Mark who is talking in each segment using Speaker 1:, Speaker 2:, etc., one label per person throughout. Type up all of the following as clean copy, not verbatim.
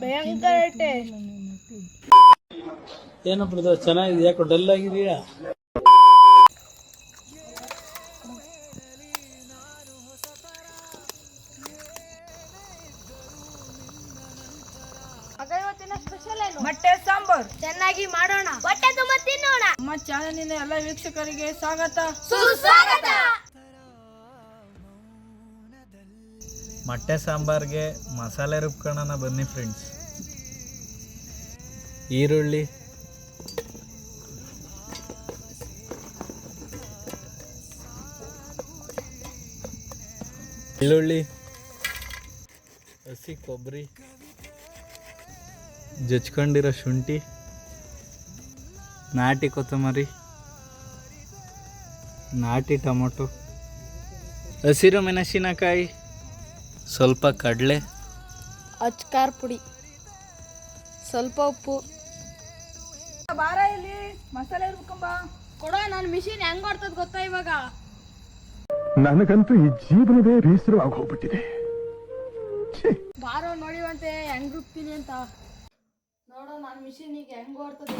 Speaker 1: ಭಯಂಕರ
Speaker 2: ಏನಪ್ಪ ಚೆನ್ನಾಗಿದೆ, ಯಾಕೋ ಡಲ್ ಆಗಿದೆಯಾ?
Speaker 1: ಮೊಟ್ಟೆ ಸಾಂಬಾರ್
Speaker 3: ಚೆನ್ನಾಗಿ ಮಾಡೋಣ, ಹೊಟ್ಟೆ ತುಂಬ ತಿನ್ನೋಣ.
Speaker 1: ನಮ್ಮ ಚಾನಲಿನ ಎಲ್ಲ ವೀಕ್ಷಕರಿಗೆ ಸ್ವಾಗತ
Speaker 3: ಸುಸ್ವಾಗತ.
Speaker 4: ಮೊಟ್ಟೆ ಸಾಂಬಾರ್ಗೆ ಮಸಾಲೆ ರುಬ್ಕೊಳ್ಳೋಣ ಬನ್ನಿ ಫ್ರೆಂಡ್ಸ್. ಈರುಳ್ಳಿ, ಬೆಳ್ಳುಳ್ಳಿ, ಹಸಿ ಕೊಬ್ಬರಿ, ಜಚ್ಕೊಂಡಿರೋ ಶುಂಠಿ, ನಾಟಿ ಕೊತ್ತಂಬರಿ, ನಾಟಿ ಟೊಮೊಟೊ, ಹಸಿರು ಮೆಣಸಿನಕಾಯಿ, ಸ್ವಲ್ಪ ಕಡಲೆ,
Speaker 3: ಅಚ್ಕಾರ್ ಪುಡಿ, ಸ್ವಲ್ಪ ಉಪ್ಪು.
Speaker 1: ಬಾರ ಇಲ್ಲಿ ಮಸಾಲೆ ರುಬ್ಕೊಂಬ.
Speaker 3: ಕೊಡೋ, ನನ್ನ ಮಿಷಿನ್ ಹೆಂಗ್ ಓಡ್ತದ ಗೊತ್ತಾ ಇವಾಗ?
Speaker 5: ನನಗಂತೂ ಈ ಜೀವನವೇ ಬೇಸರವಾಗಿ ಹೋಗ್ಬಿಟ್ಟಿದೆ.
Speaker 3: ಬಾರೋ ನೋಡಿವಂತೆ ಹೆಂಗ್ ರುಬ್ತೀನಿ ಅಂತ. ನೋಡೋ ನನ್ನ ಮಿಷಿನ್ ಈಗ ಹೆಂಗ್ ಓಡ್ತದೆ.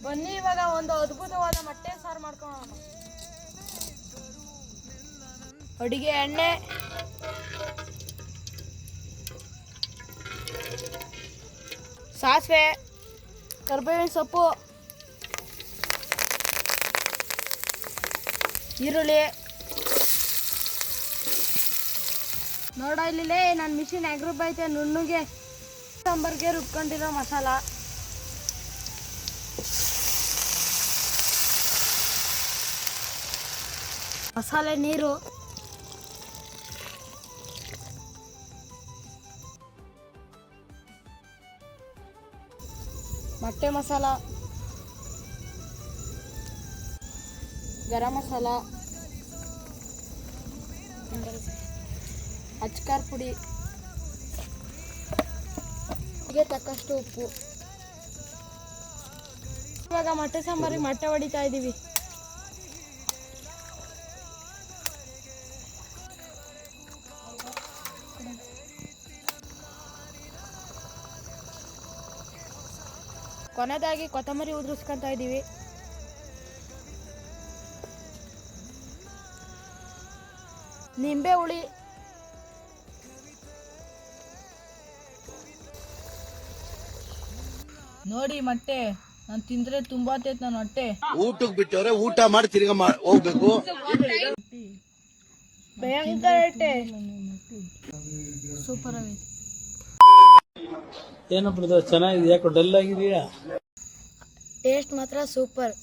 Speaker 3: ಬನ್ನಿ ಇವಾಗ ಒಂದು ಅದ್ಭುತವಾದ ಮೊಟ್ಟೆ ಸಾರು ಮಾಡ್ಕೊಳ್ಳೋಣ. ಅಡಿಗೆ ಎಣ್ಣೆ, ಸಾಸಿವೆ, ಕರಿಬೇವಿನ ಸೊಪ್ಪು, ಈರುಳ್ಳಿ. ನೋಡ ಇಲ್ಲಿ ನನ್ನ ಮಿಷಿನ್ ಹೆಂಗ್ ರುಬ್ಬೈತೆ ನುಣ್ಣಗೆ. ಸಾಂಬಾರ್ಗೆ ರುಬ್ಕೊಂಡಿರೋ ಮಸಾಲ, ಮಸಾಲೆ ನೀರು, ಮೊಟ್ಟೆ ಮಸಾಲ, ಗರಂ ಮಸಾಲ, ಅಚ್ಕಾರ್ ಪುಡಿ, ಹೀಗೆ ತಕ್ಕಷ್ಟು ಉಪ್ಪು. ಇವಾಗ ಮೊಟ್ಟೆ ಸಾಂಬಾರಿಗೆ ಮೊಟ್ಟೆ ಹೊಡಿತಾ ಇದ್ದೀವಿ. ಕೊನೆಯದಾಗಿ ಕೊತ್ತಂಬರಿ ಉದುರಿಸ್ಕೊಂತ ಇದ್ದೀವಿ. ನಿಂಬೆ ಹುಳಿ,
Speaker 1: ನೋಡಿ ಮೊಟ್ಟೆ ನಾನು ತಿಂದ್ರೆ ತುಂಬಾ ತೇತ್ ನನ್ನ ಹೊಟ್ಟೆ.
Speaker 6: ಊಟಕ್ಕೆ ಬಿಟ್ಟವ್ರೆ, ಊಟ ಮಾಡಿ ತಿರ್ಗಾ ಹೋಗ್ಬೇಕು.
Speaker 3: ಭಯಂಕರ ಸೂಪರ್ ಆಗಿ.
Speaker 2: ಏನಪ್ಪ ಚೆನ್ನಾಗಿದೆ, ಯಾಕೋ ಡಲ್ ಆಗಿದೆಯಾ?
Speaker 3: ಟೇಸ್ಟ್ ಮಾತ್ರ ಸೂಪರ್.